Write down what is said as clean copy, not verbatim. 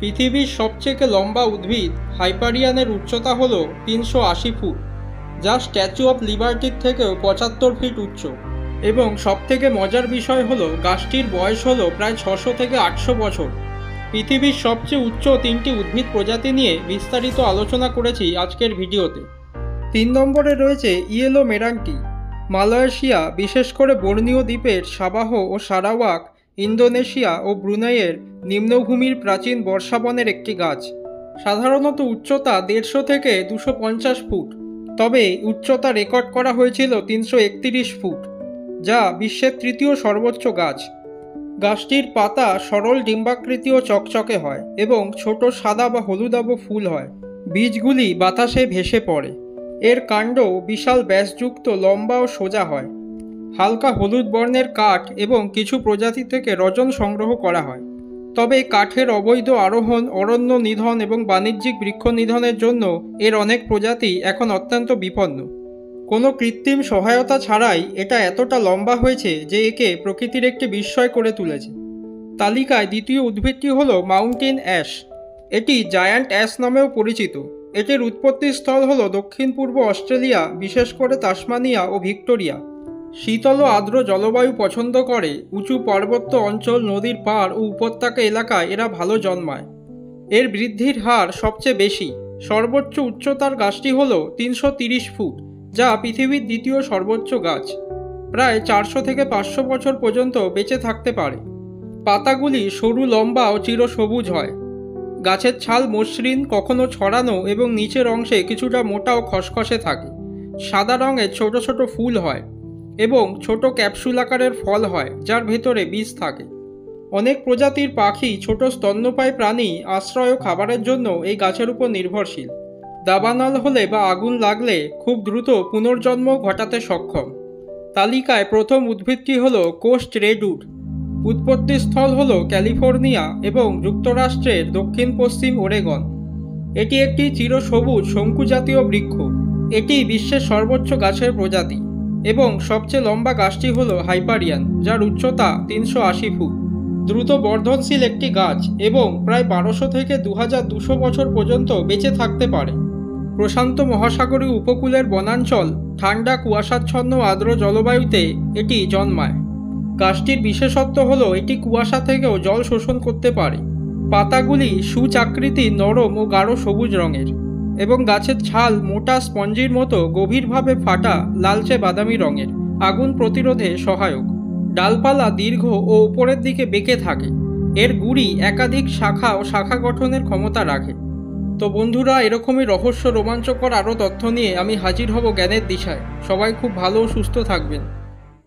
পৃথিবীর সবচেয়ে লম্বা উদ্ভিদ হাইপারিয়ানের উচ্চতা হল ৩৮০ ফুট, যা স্ট্যাচু অফ লিবার্টির থেকেও ৭৫ ফিট উচ্চ। এবং সবথেকে মজার বিষয় হলো গাছটির বয়স হলো প্রায় ৬০০ থেকে ৮০০ বছর। পৃথিবীর সবচেয়ে উচ্চ ৩টি উদ্ভিদ প্রজাতি নিয়ে বিস্তারিত আলোচনা করেছি আজকের ভিডিওতে। ৩ নম্বরে রয়েছে ইয়েলো মেরান্টি। মালয়েশিয়া, বিশেষ করে বোর্নিও দ্বীপের সাবাহ ও সারাওয়াক, ইন্দোনেশিয়া ও ব্রুনাইয়ের নিম্নভূমির প্রাচীন বর্ষাবনের একটি গাছ। সাধারণত উচ্চতা ১৫০ থেকে ২৫০ ফুট, তবে উচ্চতা রেকর্ড করা হয়েছিল ৩৩১ ফুট, যা বিশ্বের তৃতীয় সর্বোচ্চ গাছ। গাছটির পাতা সরল ডিম্বাকৃতি ও চকচকে হয় এবং ছোট সাদা বা হলুদাভ ফুল হয়। বীজগুলি বাতাসে ভেসে পড়ে। এর কাণ্ড বিশাল ব্যাসযুক্ত, লম্বা ও সোজা হয়। হালকা হলুদ বর্ণের কাঠ এবং কিছু প্রজাতি থেকে রজন সংগ্রহ করা হয়। তবে কাঠের অবৈধ আরোহণ, অরণ্য নিধন এবং বাণিজ্যিক বৃক্ষ নিধনের জন্য এর অনেক প্রজাতি এখন অত্যন্ত বিপন্ন। কোনো কৃত্রিম সহায়তা ছাড়াই এটা এতটা লম্বা হয়েছে যে একে প্রকৃতির একটি বিস্ময় করে তুলেছে। তালিকায় দ্বিতীয় উদ্ভিদটি হল মাউন্টেন অ্যাশ। এটি জায়ান্ট অ্যাশ নামেও পরিচিত। এটির উৎপত্তিস্থল হল দক্ষিণ পূর্ব অস্ট্রেলিয়া, বিশেষ করে তাসমানিয়া ও ভিক্টোরিয়া। শীতল ও আর্দ্র জলবায়ু পছন্দ করে। উঁচু পার্বত্য অঞ্চল, নদীর পাড় ও উপত্যকা এলাকায় এরা ভালো জন্মায়। এর বৃদ্ধির হার সবচেয়ে বেশি। সর্বোচ্চ উচ্চতার গাছটি হল ৩৩০ ফুট, যা পৃথিবীর দ্বিতীয় সর্বোচ্চ গাছ। প্রায় ৪০০ থেকে ৫০০ বছর পর্যন্ত বেঁচে থাকতে পারে। পাতাগুলি সরু, লম্বা ও চিরসবুজ হয়। গাছের ছাল মসৃণ, কখনো ছড়ানো এবং নিচের অংশে কিছুটা মোটা ও খসখসে থাকে। সাদা রঙের ছোট ছোট ফুল হয় এবং ছোট ক্যাপসুল আকারের ফল হয়, যার ভেতরে বীজ থাকে। অনেক প্রজাতির পাখি, ছোট স্তন্যপায়ী প্রাণী আশ্রয় ও খাবারের জন্য এই গাছের উপর নির্ভরশীল। দাবানল হলে বা আগুন লাগলে খুব দ্রুত পুনর্জন্ম ঘটাতে সক্ষম। তালিকায় প্রথম উদ্ভিদটি হল কোস্ট রেডউড। উৎপত্তিস্থল হল ক্যালিফোর্নিয়া এবং যুক্তরাষ্ট্রের দক্ষিণ পশ্চিম ওরেগন। এটি একটি চিরসবুজ শঙ্কুজাতীয় বৃক্ষ। এটি বিশ্বের সর্বোচ্চ গাছের প্রজাতি এবং সবচেয়ে লম্বা গাছটি হল হাইপারিয়ান, যার উচ্চতা ৩৮০ ফুট। দ্রুত বর্ধনশীল একটি গাছ এবং প্রায় ১২০০ থেকে ২২০০ বছর পর্যন্ত বেঁচে থাকতে পারে। প্রশান্ত মহাসাগরীয় উপকূলের বনাঞ্চল, ঠান্ডা কুয়াশাচ্ছন্ন আর্দ্র জলবায়ুতে এটি জন্মায়। গাছটির বিশেষত্ব হল এটি কুয়াশা থেকেও জল শোষণ করতে পারে। পাতাগুলি সুচাকৃতির, নরম ও গাঢ় সবুজ রঙের এবং গাছের ছাল মোটা স্পঞ্জির মতো গভীরভাবে ফাটা লালচে বাদামি রঙের, আগুন প্রতিরোধে সহায়ক। ডালপালা দীর্ঘ ও উপরের দিকে বেঁকে থাকে। এর গুঁড়ি একাধিক শাখা ও শাখা গঠনের ক্ষমতা রাখে। তো বন্ধুরা, এরকমই রহস্য রোমাঞ্চকর আরও তথ্য নিয়ে আমি হাজির হব জ্ঞানের দিশায়। সবাই খুব ভালো ও সুস্থ থাকবেন।